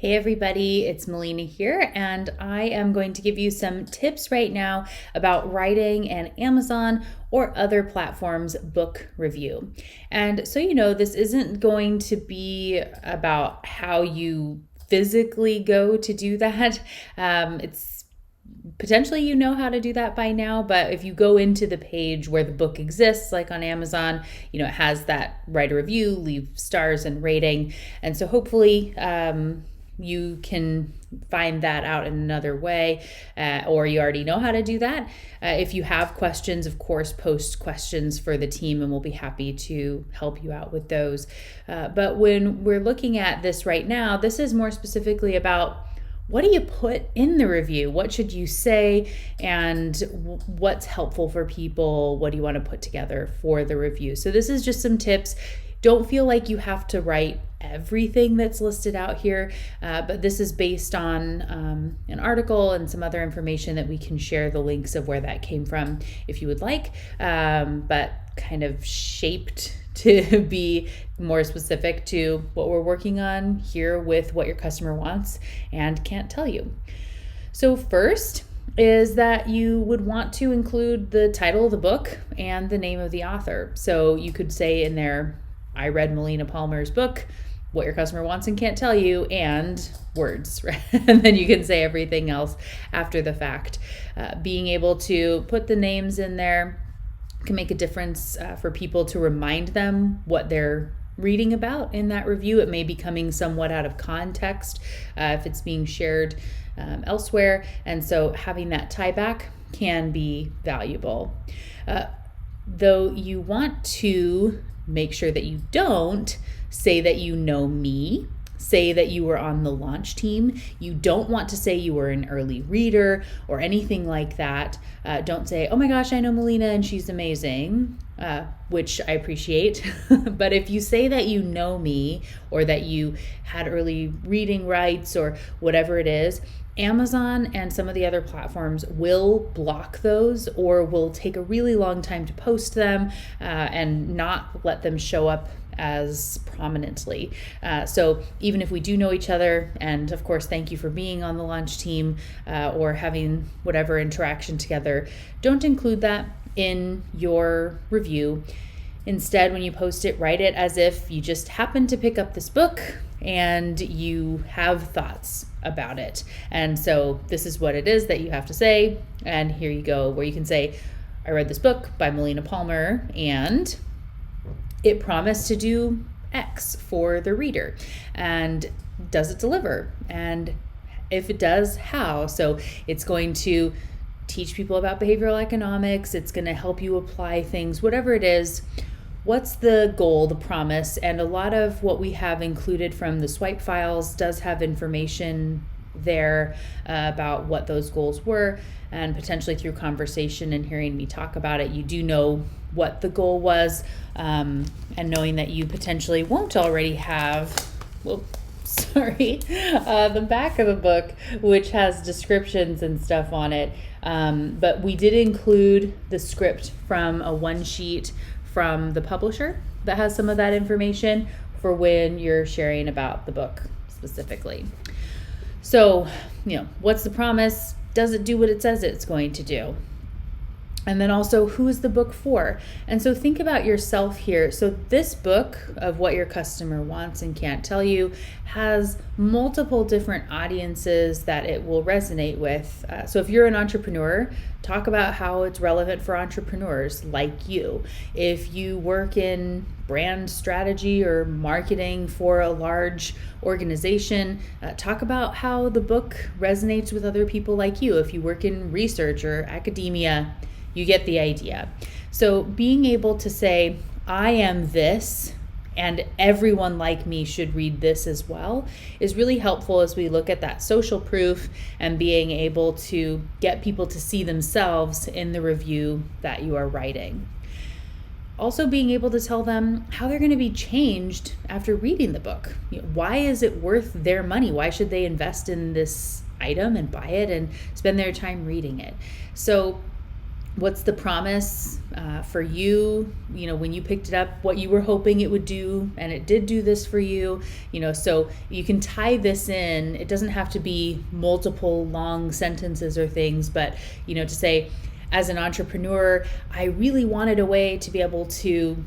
Hey everybody, it's Melina here, and I am going to give you some tips right now about writing an Amazon or other platforms book review. And so you know, this isn't going to be about how you physically go to do that. It's potentially you know how to do that by now, but if you go into the page where the book exists, like on Amazon, you know, it has that write a review, leave stars and rating. And so hopefully you can find that out in another way, or you already know how to do that. If you have questions, of course, post questions for the team and we'll be happy to help you out with those. But when we're looking at this right now, this is more specifically about what do you put in the review? What should you say? And what's helpful for people? What do you want to put together for the review? So this is just some tips. Don't feel like you have to write everything that's listed out here, but this is based on an article and some other information that we can share the links of where that came from if you would like, but kind of shaped to be more specific to what we're working on here with what your customer wants and can't tell you. So first is that you would want to include the title of the book and the name of the author. So you could say in there, I read Melina Palmer's book, what your customer wants and can't tell you, and words, right? And then you can say everything else after the fact. Being able to put the names in there can make a difference for people to remind them what they're reading about in that review. It may be coming somewhat out of context if it's being shared elsewhere. And so having that tie back can be valuable. Though you want to make sure that you don't say that you know me, say that you were on the launch team. You don't want to say you were an early reader or anything like that. Don't say, oh my gosh, I know Melina and she's amazing, which I appreciate. But if you say that you know me or that you had early reading rights or whatever it is, Amazon and some of the other platforms will block those or will take a really long time to post them and not let them show up as prominently. So even if we do know each other, and of course, thank you for being on the launch team or having whatever interaction together, don't include that in your review. Instead, when you post it, write it as if you just happened to pick up this book and you have thoughts about it. And so this is what it is that you have to say. And here you go, where you can say, I read this book by Melina Palmer and it promised to do X for the reader. And does it deliver? And if it does, how? So it's going to teach people about behavioral economics. It's going to help you apply things, whatever it is. What's the goal, the promise? And a lot of what we have included from the swipe files does have information there about what those goals were, and potentially through conversation and hearing me talk about it, you do know what the goal was, and knowing that you potentially won't already have, the back of the book, which has descriptions and stuff on it. But we did include the script from a one sheet from the publisher that has some of that information for when you're sharing about the book specifically. So, what's the promise? Does it do what it says it's going to do? And then also, who is the book for? And so think about yourself here. So this book of what your customer wants and can't tell you has multiple different audiences that it will resonate with. So if you're an entrepreneur, talk about how it's relevant for entrepreneurs like you. If you work in brand strategy or marketing for a large organization, talk about how the book resonates with other people like you. If you work in research or academia, you get the idea. So being able to say, I am this, and everyone like me should read this as well, is really helpful as we look at that social proof and being able to get people to see themselves in the review that you are writing. Also being able to tell them how they're going to be changed after reading the book. Why is it worth their money? Why should they invest in this item and buy it and spend their time reading it? So What's the promise for you, when you picked it up, what you were hoping it would do, and it did do this for you, so you can tie this in. It doesn't have to be multiple long sentences or things, but, to say, as an entrepreneur, I really wanted a way to be able to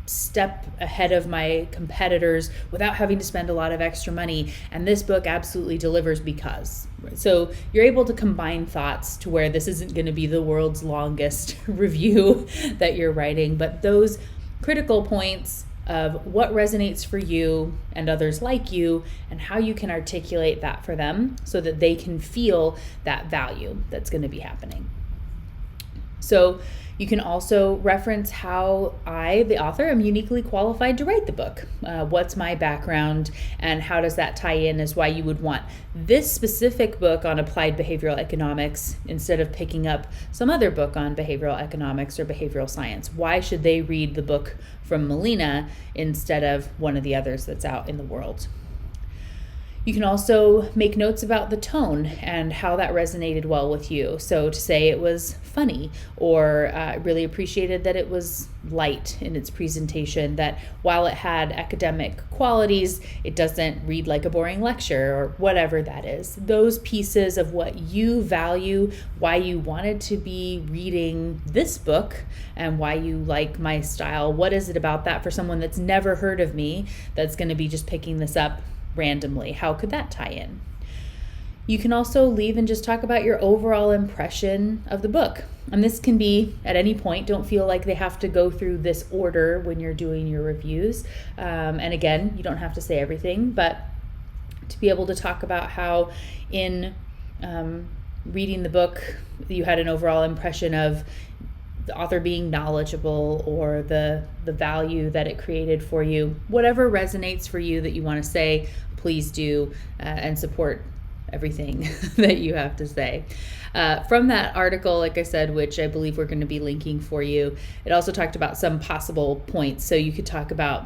step ahead of my competitors without having to spend a lot of extra money. And this book absolutely delivers because. So you're able to combine thoughts to where this isn't going to be the world's longest review that you're writing, but those critical points of what resonates for you and others like you, and how you can articulate that for them so that they can feel that value that's going to be happening. So you can also reference how I, the author, am uniquely qualified to write the book. What's my background, and how does that tie in as why you would want this specific book on applied behavioral economics instead of picking up some other book on behavioral economics or behavioral science? Why should they read the book from Melina instead of one of the others that's out in the world? You can also make notes about the tone and how that resonated well with you. So to say it was funny, or really appreciated that it was light in its presentation, that while it had academic qualities, it doesn't read like a boring lecture, or whatever that is. Those pieces of what you value, why you wanted to be reading this book, and why you like my style. What is it about that for someone that's never heard of me that's going to be just picking this up randomly? How could that tie in? You can also leave and just talk about your overall impression of the book. And this can be at any point. Don't feel like they have to go through this order when you're doing your reviews. And again, you don't have to say everything, but to be able to talk about how in reading the book, you had an overall impression of the author being knowledgeable, or the value that it created for you. Whatever resonates for you that you want to say, please do, and support everything that you have to say. From that article, like I said, which I believe we're going to be linking for you, it also talked about some possible points. So you could talk about,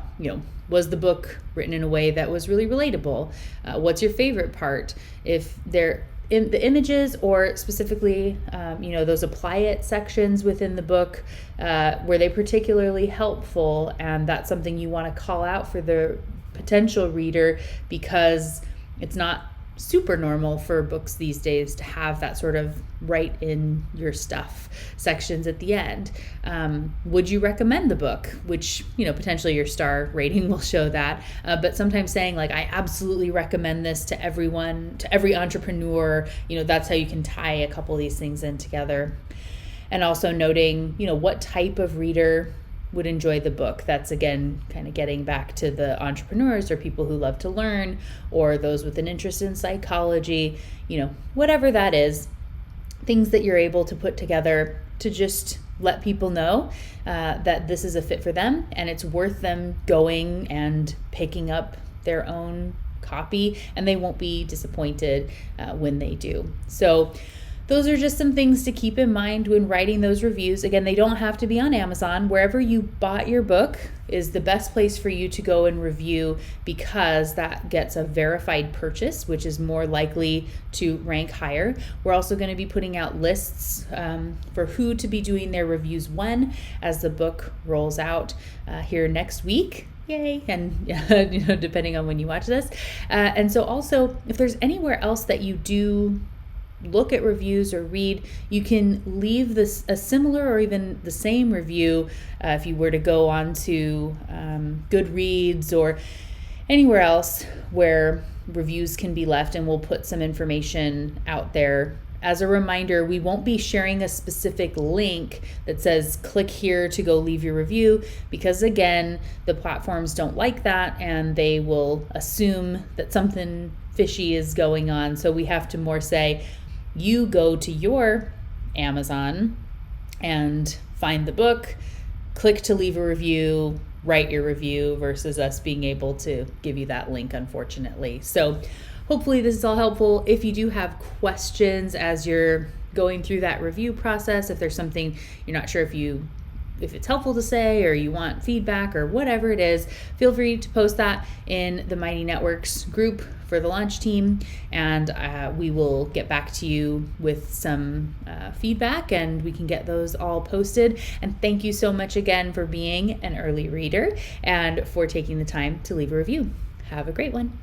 was the book written in a way that was really relatable? What's your favorite part? If they're in the images, or specifically, those apply it sections within the book, were they particularly helpful? And that's something you want to call out for the potential reader, because it's not super normal for books these days to have that sort of write in your stuff sections at the end. Would you recommend the book? Which, potentially your star rating will show that. But sometimes saying like, I absolutely recommend this to everyone, to every entrepreneur, that's how you can tie a couple of these things in together. And also noting, what type of reader would enjoy the book. That's again kind of getting back to the entrepreneurs, or people who love to learn, or those with an interest in psychology, whatever that is, things that you're able to put together to just let people know that this is a fit for them, and it's worth them going and picking up their own copy, and they won't be disappointed when they do. So those are just some things to keep in mind when writing those reviews. Again, they don't have to be on Amazon. Wherever you bought your book is the best place for you to go and review, because that gets a verified purchase, which is more likely to rank higher. We're also going to be putting out lists for who to be doing their reviews when, as the book rolls out here next week. Yay. And depending on when you watch this. And so also, if there's anywhere else that you do look at reviews or read, you can leave this a similar or even the same review if you were to go on to Goodreads or anywhere else where reviews can be left, and we'll put some information out there. As a reminder, we won't be sharing a specific link that says click here to go leave your review, because again, the platforms don't like that, and they will assume that something fishy is going on. So we have to more say, you go to your Amazon and find the book, click to leave a review, write your review, versus us being able to give you that link, unfortunately. So hopefully this is all helpful. If you do have questions as you're going through that review process, if there's something you're not sure if you if it's helpful to say, or you want feedback or whatever it is, feel free to post that in the Mighty Networks group for the launch team, and we will get back to you with some feedback, and we can get those all posted. And thank you so much again for being an early reader and for taking the time to leave a review. Have a great one.